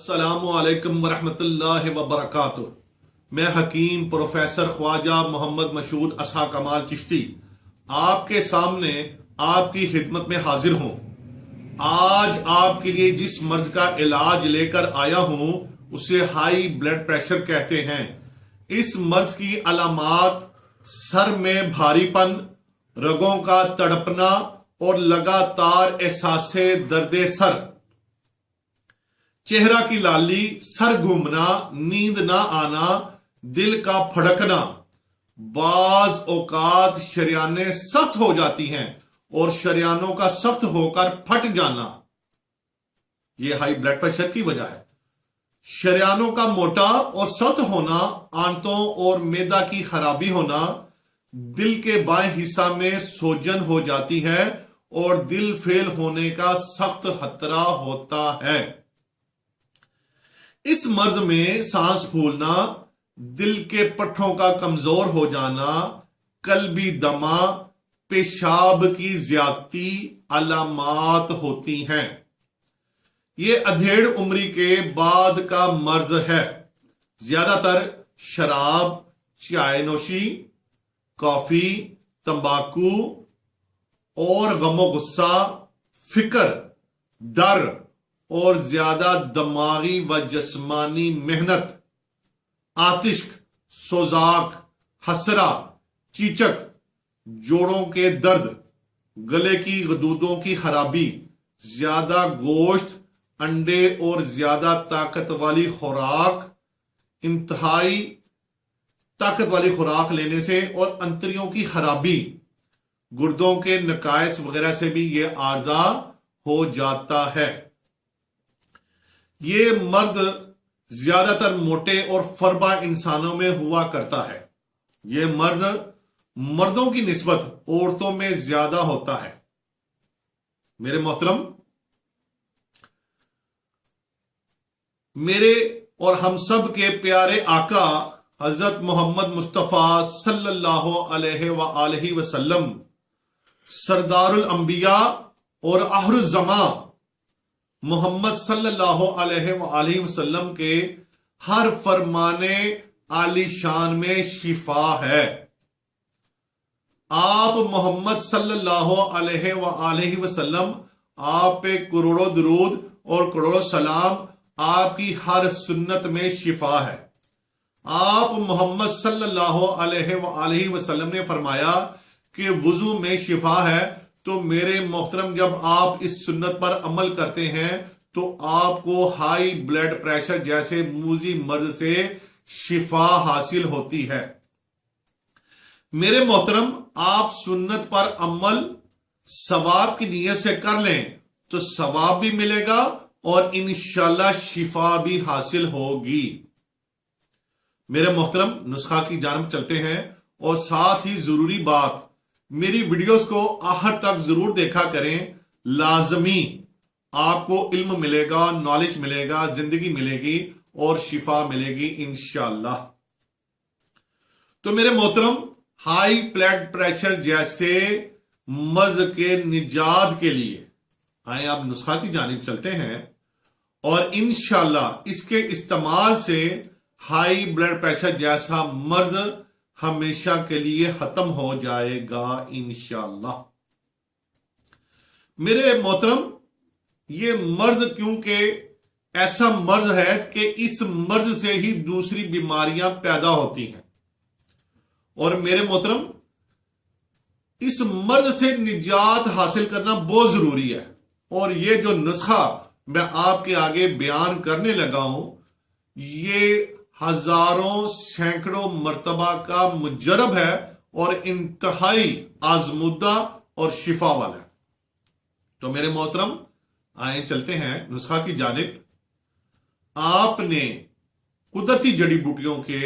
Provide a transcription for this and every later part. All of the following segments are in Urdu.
السلام علیکم ورحمۃ اللہ وبرکاتہ۔ میں حکیم پروفیسر خواجہ محمد مشہود اسحاق کمال چشتی آپ کے سامنے آپ کی خدمت میں حاضر ہوں۔ آج آپ کے لیے جس مرض کا علاج لے کر آیا ہوں اسے ہائی بلڈ پریشر کہتے ہیں۔ اس مرض کی علامات سر میں بھاری پن، رگوں کا تڑپنا اور لگاتار احساس درد سر، چہرہ کی لالی، سر گھومنا، نیند نہ آنا، دل کا پھڑکنا، بعض اوقات شریانیں سخت ہو جاتی ہیں اور شریانوں کا سخت ہو کر پھٹ جانا، یہ ہائی بلڈ پریشر کی وجہ ہے۔ شریانوں کا موٹا اور سخت ہونا، آنتوں اور معدہ کی خرابی ہونا، دل کے بائیں حصہ میں سوجن ہو جاتی ہے اور دل فیل ہونے کا سخت خطرہ ہوتا ہے۔ اس مرض میں سانس پھولنا، دل کے پٹھوں کا کمزور ہو جانا، قلبی دمہ، پیشاب کی زیادتی علامات ہوتی ہیں۔ یہ ادھیڑ عمری کے بعد کا مرض ہے۔ زیادہ تر شراب، چائے نوشی، کافی، تمباکو اور غم و غصہ، فکر، ڈر اور زیادہ دماغی و جسمانی محنت، آتش، سوزاک، حسرہ، چیچک، جوڑوں کے درد، گلے کی غدودوں کی خرابی، زیادہ گوشت، انڈے اور زیادہ طاقت والی خوراک، انتہائی طاقت والی خوراک لینے سے، اور انتریوں کی خرابی، گردوں کے نقائص وغیرہ سے بھی یہ عارضہ ہو جاتا ہے۔ یہ مرض زیادہ تر موٹے اور فربا انسانوں میں ہوا کرتا ہے۔ یہ مرض مردوں کی نسبت عورتوں میں زیادہ ہوتا ہے۔ میرے محترم، میرے اور ہم سب کے پیارے آقا حضرت محمد مصطفیٰ صلی اللہ علیہ وآلہ وسلم، سردار الانبیاء اور آخر الزماں محمد صلی اللہ علیہ وآلہ وسلم کے ہر فرمانے عالی شان میں شفا ہے۔ آپ محمد صلی اللہ علیہ وآلہ وسلم، آپ پہ کروڑوں درود اور کروڑوں سلام، آپ کی ہر سنت میں شفا ہے۔ آپ محمد صلی اللہ علیہ وآلہ وسلم نے فرمایا کہ وضو میں شفا ہے، تو میرے محترم جب آپ اس سنت پر عمل کرتے ہیں تو آپ کو ہائی بلڈ پریشر جیسے موذی مرض سے شفا حاصل ہوتی ہے۔ میرے محترم، آپ سنت پر عمل ثواب کی نیت سے کر لیں تو ثواب بھی ملے گا اور انشاءاللہ شفا بھی حاصل ہوگی۔ میرے محترم، نسخہ کی جانب چلتے ہیں، اور ساتھ ہی ضروری بات، میری ویڈیوز کو آخر تک ضرور دیکھا کریں۔ لازمی آپ کو علم ملے گا، نالج ملے گا، زندگی ملے گی اور شفا ملے گی انشاءاللہ۔ تو میرے محترم، ہائی بلڈ پریشر جیسے مرض کے نجات کے لیے آئیں آپ نسخہ کی جانب چلتے ہیں، اور انشاءاللہ اس کے استعمال سے ہائی بلڈ پریشر جیسا مرض ہمیشہ کے لیے ختم ہو جائے گا انشاءاللہ۔ میرے محترم، یہ مرض کیونکہ ایسا مرض ہے کہ اس مرض سے ہی دوسری بیماریاں پیدا ہوتی ہیں، اور میرے محترم اس مرض سے نجات حاصل کرنا بہت ضروری ہے، اور یہ جو نسخہ میں آپ کے آگے بیان کرنے لگا ہوں یہ ہزاروں سینکڑوں مرتبہ کا مجرب ہے اور انتہائی آزمودہ اور شفا والا ہے۔ تو میرے محترم، آئیں چلتے ہیں نسخہ کی جانب۔ آپ نے قدرتی جڑی بوٹیوں کے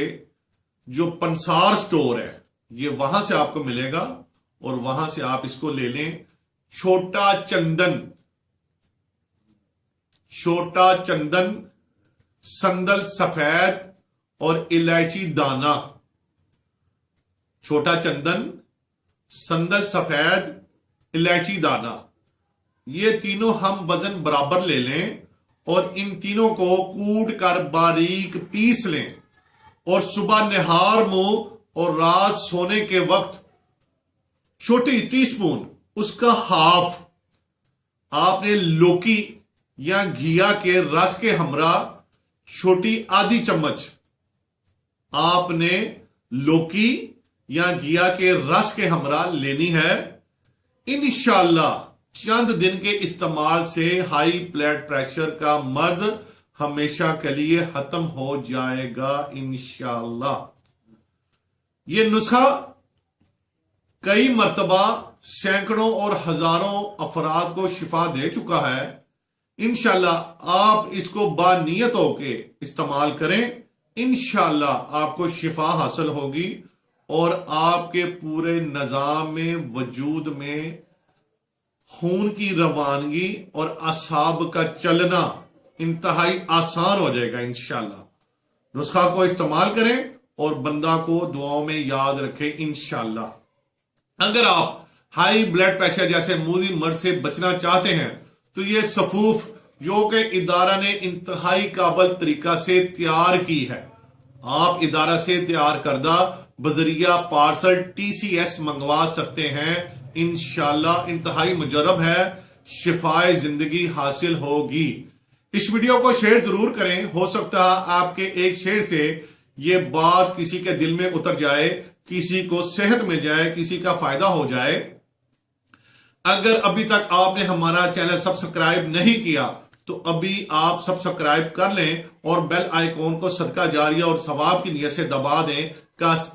جو پنسار سٹور ہے یہ وہاں سے آپ کو ملے گا، اور وہاں سے آپ اس کو لے لیں۔ چھوٹا چندن، سندل سفید اور الائچی دانہ۔ چھوٹا چندن، سندل سفید، الائچی دانہ، یہ تینوں ہم وزن برابر لے لیں اور ان تینوں کو کوٹ کر باریک پیس لیں اور صبح نہار منہ اور رات سونے کے وقت چھوٹی ٹی سپون اس کا ہاف آپ نے لوکی یا گھیا کے رس کے ہمراہ چھوٹی آدھی چمچ آپ نے لوکی یا گھیا کے رس کے ہمراہ لینی ہے۔ انشاءاللہ چند دن کے استعمال سے ہائی بلڈ پریشر کا مرض ہمیشہ کے لیے ختم ہو جائے گا انشاءاللہ۔ یہ نسخہ کئی مرتبہ سینکڑوں اور ہزاروں افراد کو شفا دے چکا ہے۔ انشاءاللہ آپ اس کو بانیت ہو کے استعمال کریں، انشاءاللہ آپ کو شفا حاصل ہوگی اور آپ کے پورے نظام میں وجود میں خون کی روانگی اور اعصاب کا چلنا انتہائی آسان ہو جائے گا انشاءاللہ۔ نسخہ کو استعمال کریں اور بندہ کو دعاؤں میں یاد رکھیں انشاءاللہ۔ اگر آپ ہائی بلڈ پریشر جیسے موذی مرض سے بچنا چاہتے ہیں تو یہ صفوف جو کہ ادارہ نے انتہائی قابل طریقہ سے تیار کی ہے، آپ ادارہ سے تیار کردہ بذریعہ پارسل TCS منگوا سکتے ہیں انشاءاللہ۔ انتہائی مجرب ہے، شفائے زندگی حاصل ہوگی۔ اس ویڈیو کو شیئر ضرور کریں، ہو سکتا ہے آپ کے ایک شیئر سے یہ بات کسی کے دل میں اتر جائے، کسی کو صحت مل جائے، کسی کا فائدہ ہو جائے۔ اگر ابھی تک آپ نے ہمارا چینل سبسکرائب نہیں کیا تو ابھی آپ سبسکرائب کر لیں اور بیل آئیکن کو صدقہ جاریہ اور ثواب کی نیت سے دبا دیں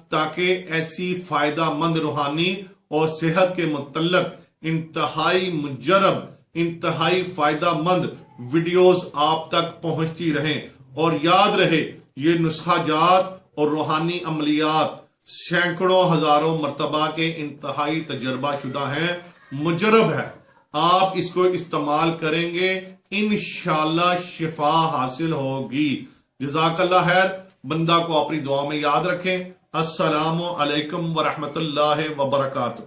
تاکہ ایسی فائدہ مند روحانی اور صحت کے متعلق انتہائی مجرب، انتہائی فائدہ مند ویڈیوز آپ تک پہنچتی رہیں۔ اور یاد رہے یہ نسخہ جات اور روحانی عملیات سینکڑوں ہزاروں مرتبہ کے انتہائی تجربہ شدہ ہیں، مجرب ہے۔ آپ اس کو استعمال کریں گے انشاءاللہ شفا حاصل ہوگی۔ جزاک اللہ خیر۔ بندہ کو اپنی دعا میں یاد رکھیں۔ السلام علیکم ورحمۃ اللہ وبرکاتہ۔